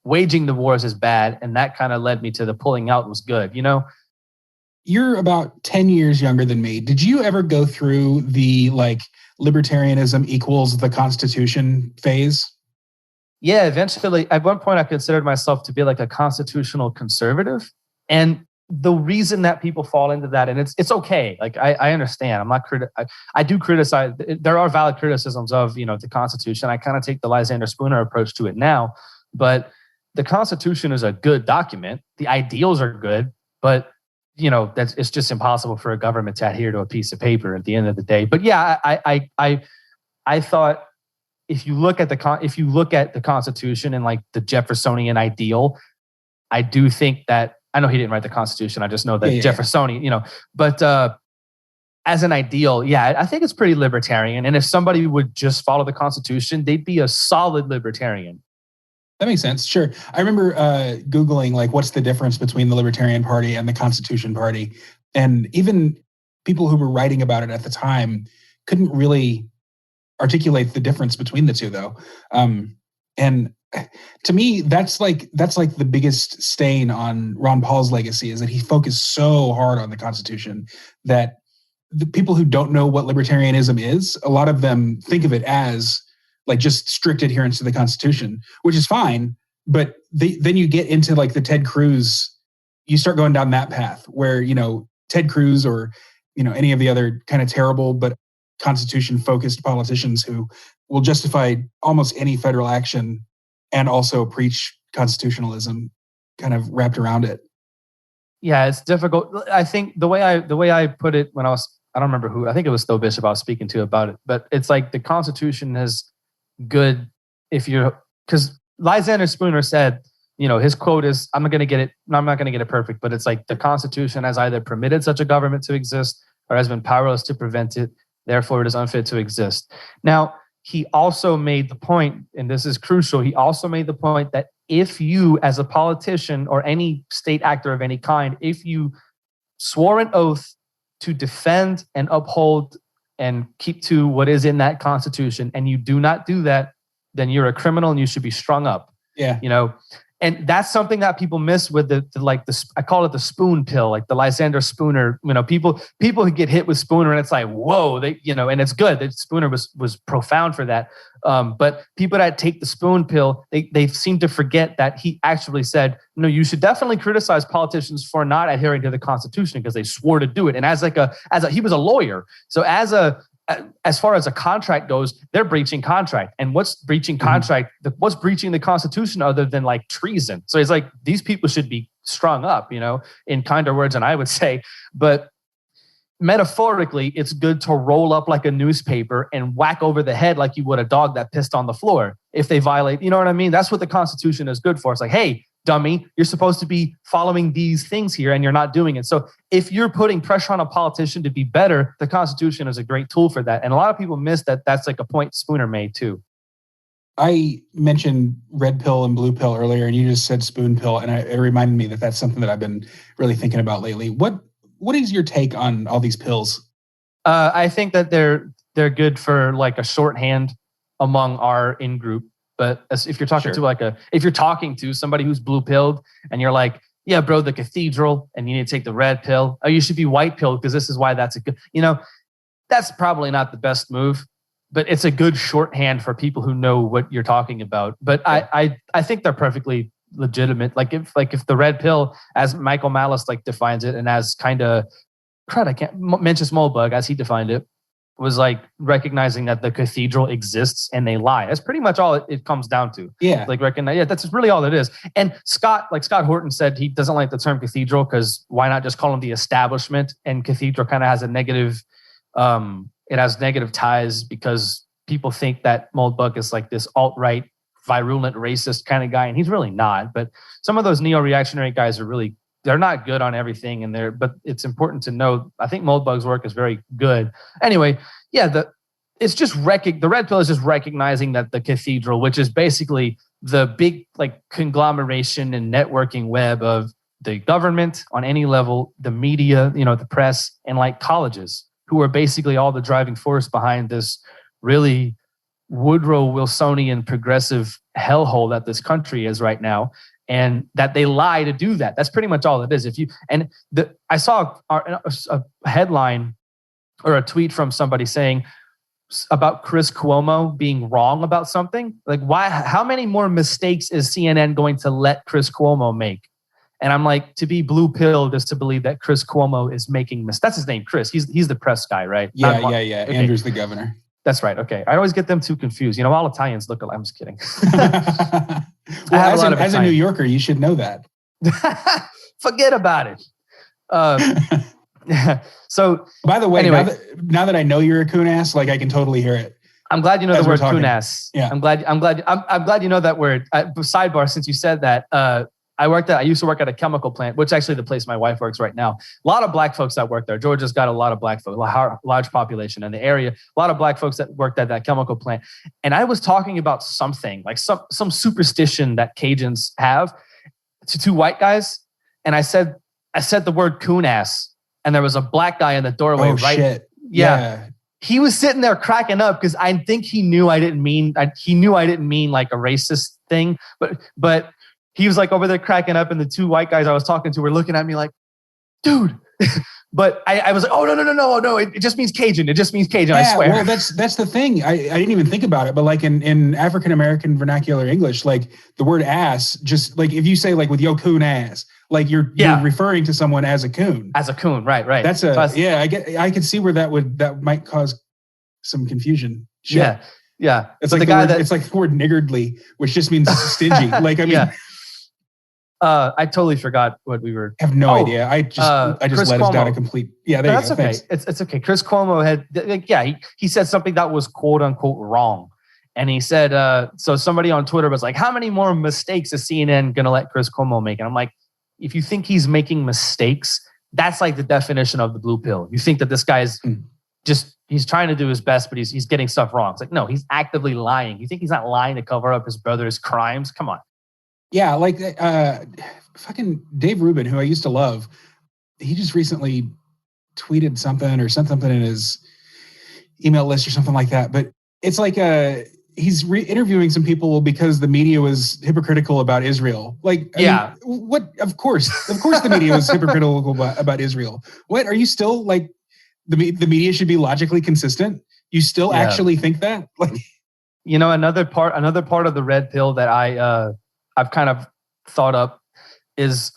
Speaker 2: waging the wars is bad. And that kind of led me to the pulling out was good, you know?
Speaker 1: You're about 10 years younger than me. Did you ever go through the like libertarianism equals the Constitution phase?
Speaker 2: Yeah, eventually. At one point, I considered myself to be like a constitutional conservative. And the reason that people fall into that, and it's okay. Like I understand. I'm not I do criticize. There are valid criticisms of the Constitution. I kind of take the Lysander Spooner approach to it now, but the Constitution is a good document. The ideals are good, but it's just impossible for a government to adhere to a piece of paper at the end of the day. But yeah, I thought if you look at the Constitution and like the Jeffersonian ideal, I do think that, I know he didn't write the Constitution. I just know that Jeffersonian, but as an ideal, yeah, I think it's pretty libertarian. And if somebody would just follow the Constitution, they'd be a solid libertarian.
Speaker 1: That makes sense. Sure. I remember Googling, like, what's the difference between the Libertarian Party and the Constitution Party? And even people who were writing about it at the time couldn't really articulate the difference between the two, though. And to me, that's like the biggest stain on Ron Paul's legacy, is that he focused so hard on the Constitution that the people who don't know what libertarianism is, a lot of them think of it as like just strict adherence to the Constitution, which is fine. But then you get into like the Ted Cruz, you start going down that path where, Ted Cruz or, any of the other kind of terrible but Constitution focused politicians who will justify almost any federal action and also preach constitutionalism kind of wrapped around it.
Speaker 2: Yeah, it's difficult. I think the way I put it when I don't remember who, I think it was Stowe Bishop I was speaking to about it, but it's like the Constitution has good because Lysander Spooner said, his quote is, I'm not going to get it perfect, but it's like the Constitution has either permitted such a government to exist or has been powerless to prevent it. Therefore, it is unfit to exist. Now, he also made the point, and this is crucial, he also made the point that if you, as a politician or any state actor of any kind, if you swore an oath to defend and uphold and keep to what is in that Constitution, and you do not do that, then you're a criminal and you should be strung up.
Speaker 1: Yeah.
Speaker 2: And that's something that people miss with I call it the spoon pill, like the Lysander Spooner. People who get hit with Spooner and it's like, whoa, and it's good that Spooner was profound for that. But people that take the spoon pill, they seem to forget that he actually said, no, you should definitely criticize politicians for not adhering to the Constitution because they swore to do it. And he was a lawyer. So as far as a contract goes, they're breaching contract. And what's breaching contract? What's breaching the Constitution other than like treason? So it's like these people should be strung up, in kinder words than I would say. But metaphorically, it's good to roll up like a newspaper and whack over the head like you would a dog that pissed on the floor if they violate. You know what I mean? That's what the Constitution is good for. It's like, hey, dummy, you're supposed to be following these things here and you're not doing it. So if you're putting pressure on a politician to be better, the Constitution is a great tool for that. And a lot of people miss that. That's like a point Spooner made too.
Speaker 1: I mentioned red pill and blue pill earlier, and you just said spoon pill. And it reminded me that that's something that I've been really thinking about lately. What is your take on all these pills?
Speaker 2: I think that they're good for like a shorthand among our in-group. But if you're talking if you're talking to somebody who's blue pilled and you're like, yeah, bro, the cathedral, and you need to take the red pill. Oh, you should be white pilled because this is why that's a good, that's probably not the best move, but it's a good shorthand for people who know what you're talking about. But yeah. I think they're perfectly legitimate. Like if the red pill, as Michael Malice defines it, and as kind of I can't mention Smallbug as he defined it, was like recognizing that the cathedral exists and they lie. That's pretty much all it comes down to.
Speaker 1: Yeah.
Speaker 2: Recognize. Yeah, that's really all it is. And Scott Horton said he doesn't like the term cathedral because why not just call them the establishment? And cathedral kind of has a negative, it has negative ties because people think that Moldbug is like this alt-right, virulent, racist kind of guy. And he's really not. But some of those neo-reactionary guys are really they're not good on everything in there, but it's important to know. I think Moldbug's work is very good. Anyway, yeah, the red pill is just recognizing that the cathedral, which is basically the big like conglomeration and networking web of the government on any level, the media, the press, and like colleges, who are basically all the driving force behind this really Woodrow Wilsonian progressive hellhole that this country is right now, and that they lie to do that. That's pretty much all it is. I saw a headline or a tweet from somebody saying about Chris Cuomo being wrong about something. Like, why? How many more mistakes is CNN going to let Chris Cuomo make? And I'm like, to be blue-pilled is to believe that Chris Cuomo is making mistakes. That's his name, Chris. He's the press guy, right?
Speaker 1: Yeah. Okay. Andrew's the governor.
Speaker 2: That's right. Okay. I always get them too confused. All Italians look alike. I'm just kidding.
Speaker 1: Well, as a New Yorker, you should know that.
Speaker 2: Forget about it. So,
Speaker 1: by the way,
Speaker 2: anyway,
Speaker 1: now that I know you're a coon ass, like I can totally hear it.
Speaker 2: I'm glad you know the word coon ass.
Speaker 1: Yeah.
Speaker 2: I'm glad you know that word. Sidebar, since you said that, I used to work at a chemical plant, which actually the place my wife works right now. A lot of black folks that work there. Georgia's got a lot of black folks, large population in the area. A lot of black folks that worked at that chemical plant. And I was talking about something like some superstition that Cajuns have to two white guys. And I said the word coon ass. And there was a black guy in the doorway.
Speaker 1: Oh, right? Shit.
Speaker 2: Yeah. He was sitting there cracking up because I think he knew I didn't mean like a racist thing, but he was like over there cracking up, and the two white guys I was talking to were looking at me like, dude. But I was like, oh, no. It just means Cajun. It just means Cajun, I swear.
Speaker 1: Well, that's the thing. I didn't even think about it. But like in African-American vernacular English, like the word ass, just like if you say like with yo coon ass, like you're referring to someone as a coon.
Speaker 2: As a coon, right.
Speaker 1: That's I could see where that might cause some confusion. Shit.
Speaker 2: Yeah.
Speaker 1: It's like the guy it's like the word niggardly, which just means stingy. Like, I mean,
Speaker 2: I totally forgot what we were.
Speaker 1: I have no idea. I just let us down a complete. Yeah, there you go.
Speaker 2: That's okay. It's okay. Chris Cuomo had, he said something that was quote unquote wrong. And he said, so somebody on Twitter was like, how many more mistakes is CNN going to let Chris Cuomo make? And I'm like, if you think he's making mistakes, that's like the definition of the blue pill. You think that this guy is he's trying to do his best, but he's getting stuff wrong. It's like, no, he's actively lying. You think he's not lying to cover up his brother's crimes? Come on.
Speaker 1: Yeah, like fucking Dave Rubin, who I used to love, he just recently tweeted something or sent something in his email list or something like that. But it's like he's interviewing some people because the media was hypocritical about Israel. Like, I mean, what? Of course the media was hypocritical about Israel. What? Are you still like the media should be logically consistent? You still actually think that? Like,
Speaker 2: another part of the red pill that I've kind of thought up is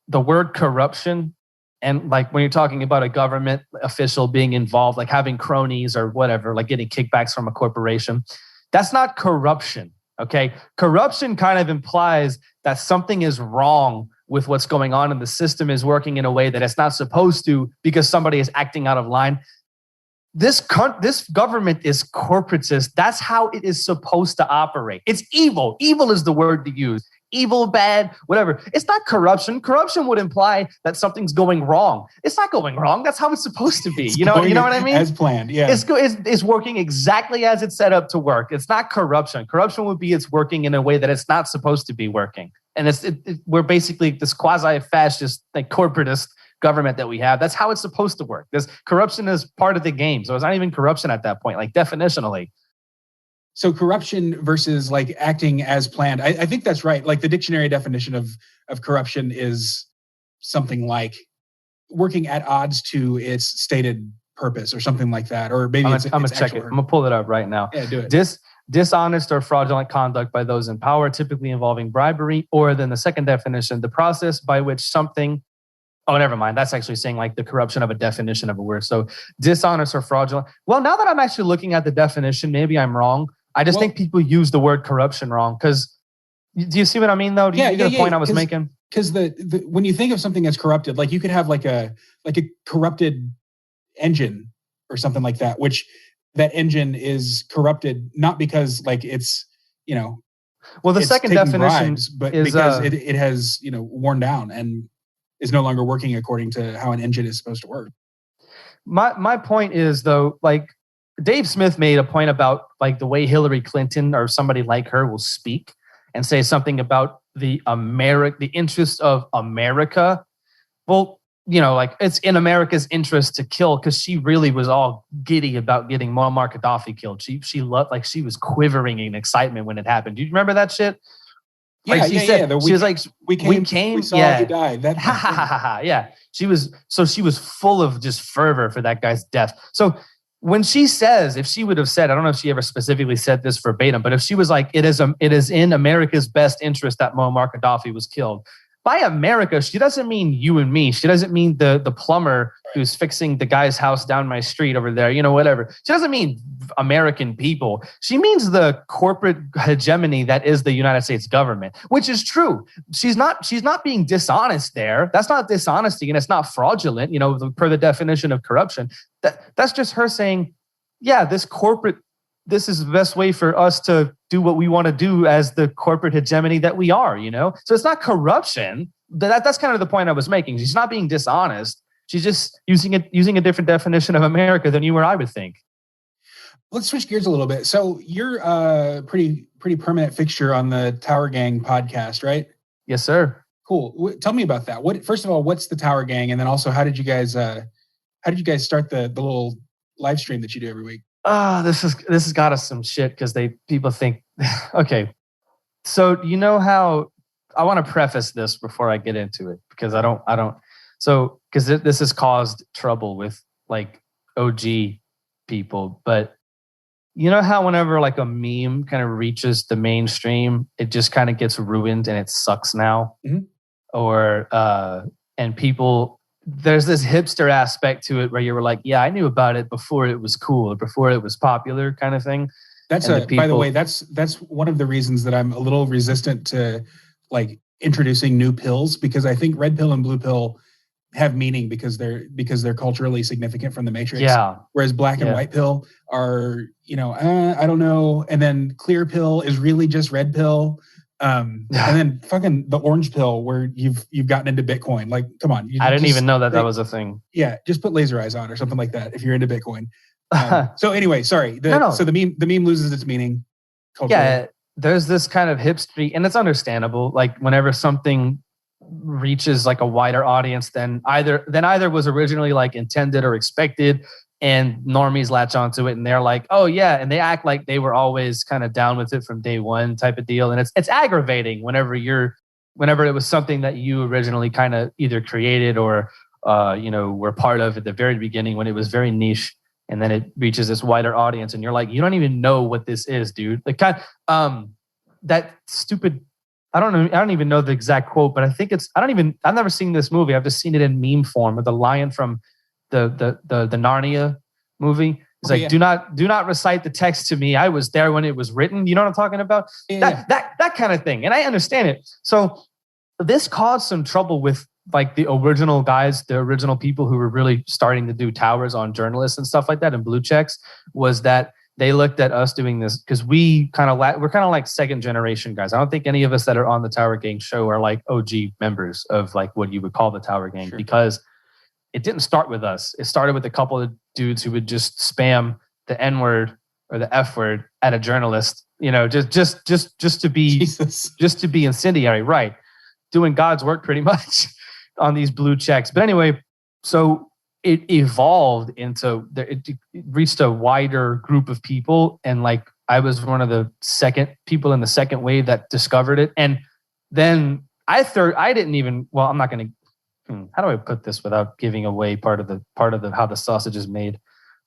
Speaker 2: the word corruption. And like when you're talking about a government official being involved, like having cronies or whatever, like getting kickbacks from a corporation, that's not corruption, okay? Corruption kind of implies that something is wrong with what's going on and the system is working in a way that it's not supposed to because somebody is acting out of line. This government is corporatist. That's how it is supposed to operate. It's evil. Evil is the word to use. Evil, bad, whatever. It's not corruption. Corruption would imply that something's going wrong. It's not going wrong. That's how it's supposed to be. You know what I mean?
Speaker 1: As planned, yeah.
Speaker 2: It's working exactly as it's set up to work. It's not corruption. Corruption would be it's working in a way that it's not supposed to be working. And we're basically this quasi-fascist, like corporatist government that we have. That's how it's supposed to work. This corruption is part of the game. So it's not even corruption at that point, like definitionally.
Speaker 1: So corruption versus like acting as planned. I think that's right. Like the dictionary definition of corruption is something like working at odds to its stated purpose or something like that. Or maybe I'm going to
Speaker 2: check it. I'm going to pull it up right now.
Speaker 1: Yeah, do it.
Speaker 2: Dishonest or fraudulent conduct by those in power, typically involving bribery, or then the second definition, the process by which something. Oh, never mind. That's actually saying like the corruption of a definition of a word. So dishonest or fraudulent. Well, now that I'm actually looking at the definition, maybe I'm wrong. I just think people use the word corruption wrong. Because do you see what I mean, though? Do you get the point I was making?
Speaker 1: Because when you think of something that's corrupted, like you could have like a corrupted engine or something like that, which that engine is corrupted not because like it's
Speaker 2: well, the second definition
Speaker 1: bribes, but because it has worn down and is no longer working according to how an engine is supposed to work.
Speaker 2: My point is, though, like Dave Smith made a point about like the way Hillary Clinton or somebody like her will speak and say something about the interest of America. Well, like it's in America's interest to kill, because she really was all giddy about getting Muammar Gaddafi killed. She loved, like she was quivering in excitement when it happened. Do you remember that shit?
Speaker 1: Yeah,
Speaker 2: like she said,
Speaker 1: yeah.
Speaker 2: She was like,
Speaker 1: we came, we saw he died. That
Speaker 2: yeah. She was full of just fervor for that guy's death. So when she says, if she would have said, I don't know if she ever specifically said this verbatim, but if she was like, it is in America's best interest that Muammar Gaddafi was killed. By America, she doesn't mean you and me. She doesn't mean the plumber who's fixing the guy's house down my street over there, whatever. She doesn't mean American people. She means the corporate hegemony that is the United States government, which is true. She's not being dishonest there. That's not dishonesty, and it's not fraudulent, per the definition of corruption. That's just her saying, yeah, this is the best way for us to do what we want to do as the corporate hegemony that we are, So it's not corruption. That's kind of the point I was making. She's not being dishonest. She's just using a different definition of America than you or I would think.
Speaker 1: Let's switch gears a little bit. So you're a pretty permanent fixture on the Tower Gang podcast, right?
Speaker 2: Yes, sir.
Speaker 1: Cool. Tell me about that. First of all, what's the Tower Gang? And then also, how did you guys start the little live stream that you do every week?
Speaker 2: This has got us some shit, because people think, okay. So how I want to preface this before I get into it, because because this has caused trouble with like OG people. But how whenever like a meme kind of reaches the mainstream, it just kind of gets ruined and it sucks now.
Speaker 1: Mm-hmm.
Speaker 2: And people, there's this hipster aspect to it where you were like, yeah, I knew about it before it was cool, or before it was popular, kind of thing.
Speaker 1: By the way, that's one of the reasons that I'm a little resistant to like introducing new pills, because I think red pill and blue pill have meaning because they're culturally significant from the Matrix.
Speaker 2: Yeah.
Speaker 1: Whereas black and white pill are, I don't know. And then clear pill is really just red pill. And then fucking the orange pill, where you've gotten into Bitcoin. Like, come on.
Speaker 2: I didn't even know that was a thing.
Speaker 1: Yeah. Just put laser eyes on or something like that if you're into Bitcoin. So anyway, sorry. So the meme loses its meaning culturally.
Speaker 2: Yeah. There's this kind of hipstery, and it's understandable. Like whenever something reaches like a wider audience than either was originally like intended or expected, and normies latch onto it and they're like, oh yeah, and they act like they were always kind of down with it from day one type of deal. And it's aggravating whenever it was something that you originally kind of either created or were part of at the very beginning, when it was very niche, and then it reaches this wider audience and you're like, you don't even know what this is, dude. Like that stupid, I don't even know the exact quote, but I think I've never seen this movie. I've just seen it in meme form, with the lion from the Narnia movie. It's like, do not recite the text to me. I was there when it was written. You know what I'm talking about? Yeah. That kind of thing. And I understand it. So this caused some trouble with like the original guys, the original people who were really starting to do towers on journalists and stuff like that and blue checks, was that they looked at us doing this because we're kind of like second generation guys. I don't think any of us that are on the Tower Gang show are like OG members of like what you would call the Tower Gang, because it didn't start with us. It started with a couple of dudes who would just spam the N-word or the F-word at a journalist, just to be incendiary, right? Doing God's work pretty much on these blue checks. But anyway, so it evolved into, it reached a wider group of people. And like, I was one of the second people in the second wave that discovered it. And then I'm not going to, how do I put this without giving away part of the how the sausage is made?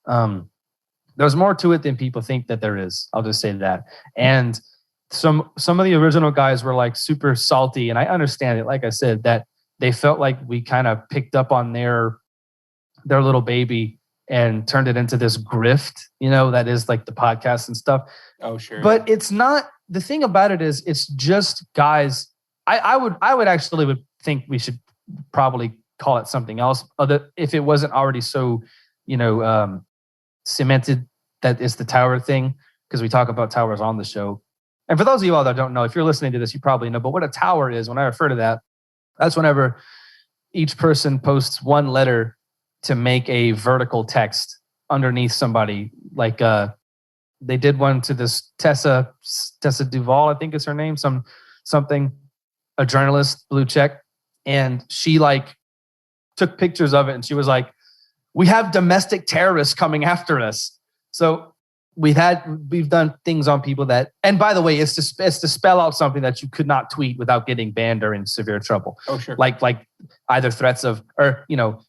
Speaker 2: There's more to it than people think that there is. I'll just say that. And some of the original guys were like super salty, and I understand it. Like I said, that they felt like we kind of picked up on their little baby and turned it into this grift, that is like the podcast and stuff.
Speaker 1: Oh, sure.
Speaker 2: But it's not. The thing about it is, it's just guys. I would actually think we should probably call it something else, other if it wasn't already so cemented that it's the tower thing, because we talk about towers on the show. And for those of you all that don't know, if you're listening to this, you probably know, but what a tower is, when I refer to that, that's whenever each person posts one letter to make a vertical text underneath somebody. Like they did one to this Tessa Duvall, I think is her name, something, a journalist, blue check, and she like took pictures of it, and she was like, "We have domestic terrorists coming after us." So we've done things on people that, and by the way, it's to spell out something that you could not tweet without getting banned or in severe trouble.
Speaker 1: Oh, sure.
Speaker 2: Like either threats of, or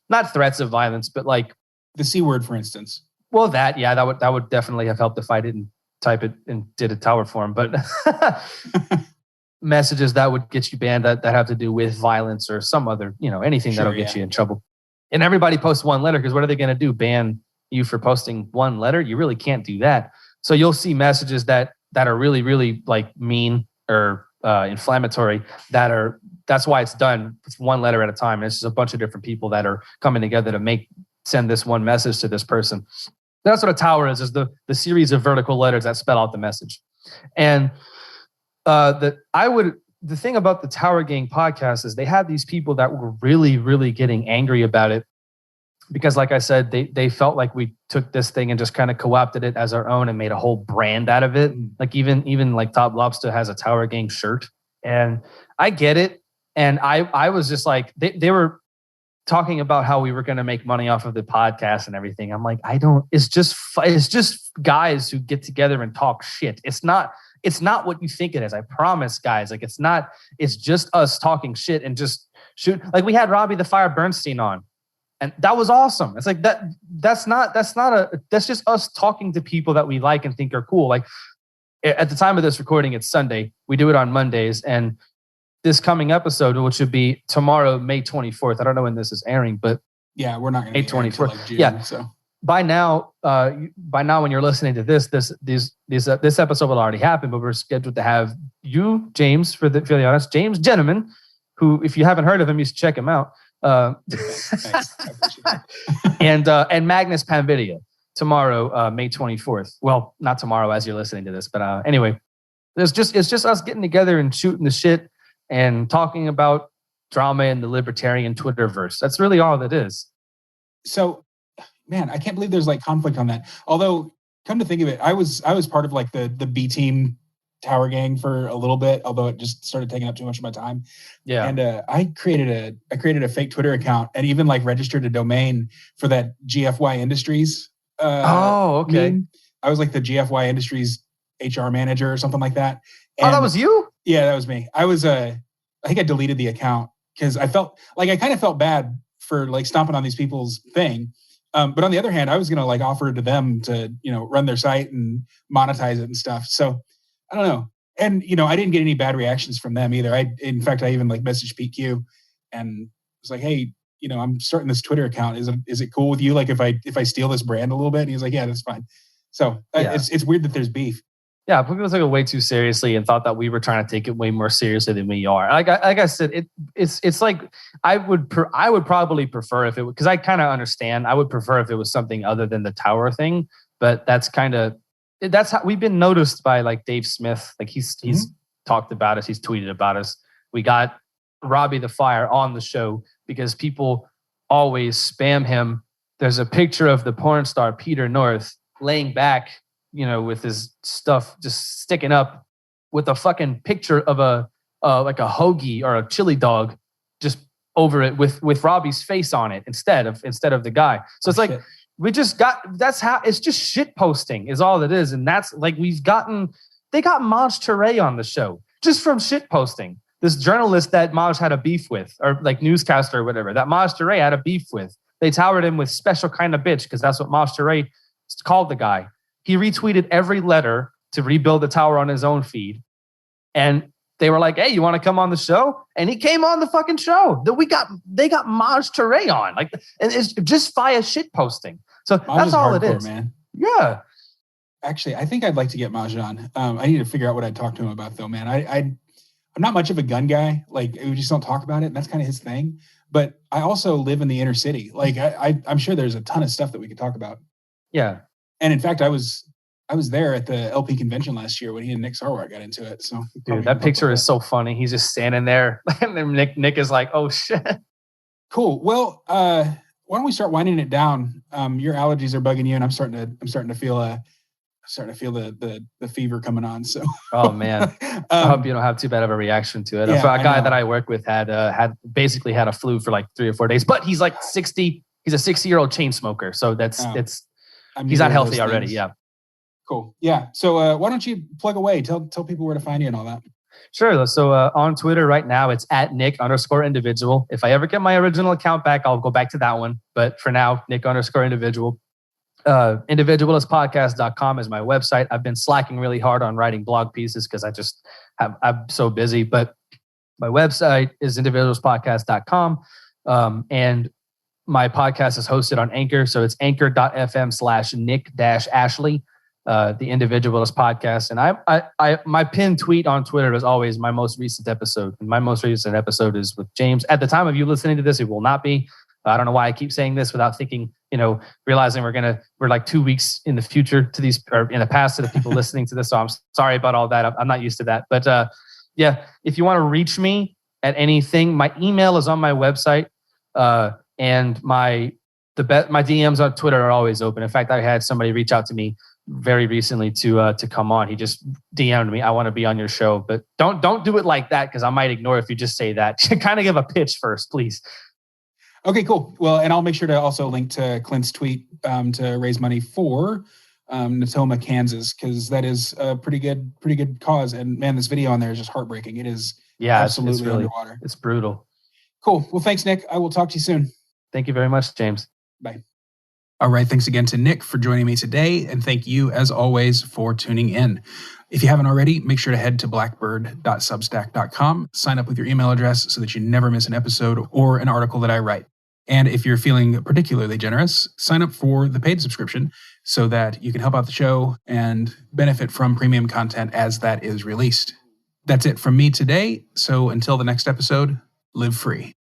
Speaker 2: not threats of violence, but like
Speaker 1: the C word, for instance.
Speaker 2: Well, that would definitely have helped if I didn't type it and did a tower form, but messages that would get you banned that have to do with violence or some other, anything that'll get you in trouble. And everybody posts one letter, because what are they going to do? Ban you for posting one letter? You really can't do that. So you'll see messages that are really, really like mean or inflammatory. That's why it's done. It's one letter at a time. And it's just a bunch of different people that are coming together to send this one message to this person. That's what a tower is the series of vertical letters that spell out the message. And the thing about the Tower Gang podcast is they had these people that were really, really getting angry about it, because like I said, they felt like we took this thing and just kind of co-opted it as our own and made a whole brand out of it. Like even like Top Lobster has a Tower Gang shirt, and I get it. And I was just like, they were talking about how we were going to make money off of the podcast and everything. I'm like, it's just guys who get together and talk shit. It's not what you think it is. I promise, guys. Like it's just us talking shit and just shoot. Like we had Robbie the Fire Bernstein on, and that was awesome. It's like that's just us talking to people that we like and think are cool. Like at the time of this recording, it's Sunday. We do it on Mondays, and this coming episode, which would be tomorrow, May 24th. I don't know when this is airing, but
Speaker 1: yeah, we're not going to
Speaker 2: May 24th.
Speaker 1: Like June,
Speaker 2: yeah.
Speaker 1: So
Speaker 2: by now, when you're listening to this episode will already happen. But we're scheduled to have you, James, for the honest, James Gentleman, who, if you haven't heard of him, you should check him out.
Speaker 1: Thanks. I appreciate that.
Speaker 2: and Magnus Panvidia tomorrow, May 24th. Well, not tomorrow as you're listening to this, but anyway, it's just us getting together and shooting the shit and talking about drama in the libertarian Twitterverse. That's really all it is.
Speaker 1: So, man, I can't believe there's like conflict on that. Although, come to think of it, I was part of like the B team Tower Gang for a little bit, although it just started taking up too much of my time.
Speaker 2: Yeah.
Speaker 1: And I created a fake Twitter account and even like registered a domain for that GFY Industries.
Speaker 2: Okay.
Speaker 1: Meme. I was like the GFY Industries HR manager or something like that.
Speaker 2: And that was you?
Speaker 1: Yeah, that was me. I think I deleted the account because I kind of felt bad for like stomping on these people's thing. But on the other hand, I was going to like offer to them to, run their site and monetize it and stuff. So I don't know. And, I didn't get any bad reactions from them either. In fact, I even like messaged PQ and was like, hey, I'm starting this Twitter account. Is it cool with you? Like if I steal this brand a little bit? And he was like, yeah, that's fine. So it's weird that there's beef. Yeah,
Speaker 2: people took it way too seriously and thought that we were trying to take it way more seriously than we are. Like I said, it's like I would probably prefer if it, because I kind of understand. I would prefer if it was something other than the tower thing. But that's how we've been noticed by like Dave Smith. Like he's talked about us, he's tweeted about us. We got Robbie the Fire on the show because people always spam him. There's a picture of the porn star Peter North laying back, with his stuff just sticking up, with a fucking picture of like a hoagie or a chili dog just over it with Robbie's face on it instead of the guy. So it's like it's just shit posting is all it is. And that's like they got Maj Touré on the show just from shit posting. This journalist that Maj had a beef with, or like newscaster or whatever, that Maj Touré had a beef with. They towered him with special kind of bitch because that's what Maj Touré called the guy. He retweeted every letter to rebuild the tower on his own feed. And they were like, hey, you want to come on the show? And he came on the fucking show. They got Maj Touré on. Like, and it's just via shit posting. So that's all it is.
Speaker 1: Man.
Speaker 2: Yeah.
Speaker 1: Actually, I think I'd like to get Maj on. I need to figure out what I'd talk to him about though, man. I'm not much of a gun guy. Like we just don't talk about it. And that's kind of his thing. But I also live in the inner city. Like I'm sure there's a ton of stuff that we could talk about.
Speaker 2: Yeah.
Speaker 1: And in fact, I was there at the LP convention last year when he and Nick Sarwar got into it. So
Speaker 2: dude, that picture is so funny. He's just standing there, and then Nick is like, "Oh shit."
Speaker 1: Cool. Well, why don't we start winding it down? Your allergies are bugging you, and I'm starting to feel the fever coming on. So,
Speaker 2: Oh man, I hope you don't have too bad of a reaction to it.
Speaker 1: Yeah,
Speaker 2: A guy that I work with had basically had a flu for like 3 or 4 days, but he's like 60. He's a 60-year-old chain smoker, so he's not healthy already. Yeah.
Speaker 1: Cool. Yeah. So why don't you plug away? Tell people where to find you and all that.
Speaker 2: Sure. So on Twitter right now, it's at Nick_individual. If I ever get my original account back, I'll go back to that one. But for now, Nick_individual. Individualistpodcast.com is my website. I've been slacking really hard on writing blog pieces because I'm so busy. But my website is individualistpodcast.com. And my podcast is hosted on Anchor. So it's anchor.fm/Nick-Ashley. The Individualist Podcast. And my pinned tweet on Twitter is always my most recent episode. And my most recent episode is with James. At the time of you listening to this, it will not be. I don't know why I keep saying this without thinking, realizing we're like 2 weeks in the future to these, or in the past to the people listening to this. So I'm sorry about all that. I'm not used to that. But yeah, if you want to reach me at anything, my email is on my website. And my DMs on Twitter are always open. In fact, I had somebody reach out to me very recently to come on. He just DM'd me, I want to be on your show, but don't do it like that because I might ignore if you just say that. Kind of give a pitch first, please.
Speaker 1: Okay, cool. Well, and I'll make sure to also link to Clint's tweet to raise money for Natoma, Kansas, because that is a pretty good cause. And man, this video on there is just heartbreaking. It is absolutely
Speaker 2: it's really,
Speaker 1: underwater.
Speaker 2: It's brutal.
Speaker 1: Cool. Well, thanks, Nick. I will talk to you soon.
Speaker 2: Thank you very much, James.
Speaker 1: Bye. All right. Thanks again to Nick for joining me today. And thank you, as always, for tuning in. If you haven't already, make sure to head to blackbird.substack.com, sign up with your email address so that you never miss an episode or an article that I write. And if you're feeling particularly generous, sign up for the paid subscription so that you can help out the show and benefit from premium content as that is released. That's it from me today. So until the next episode, live free.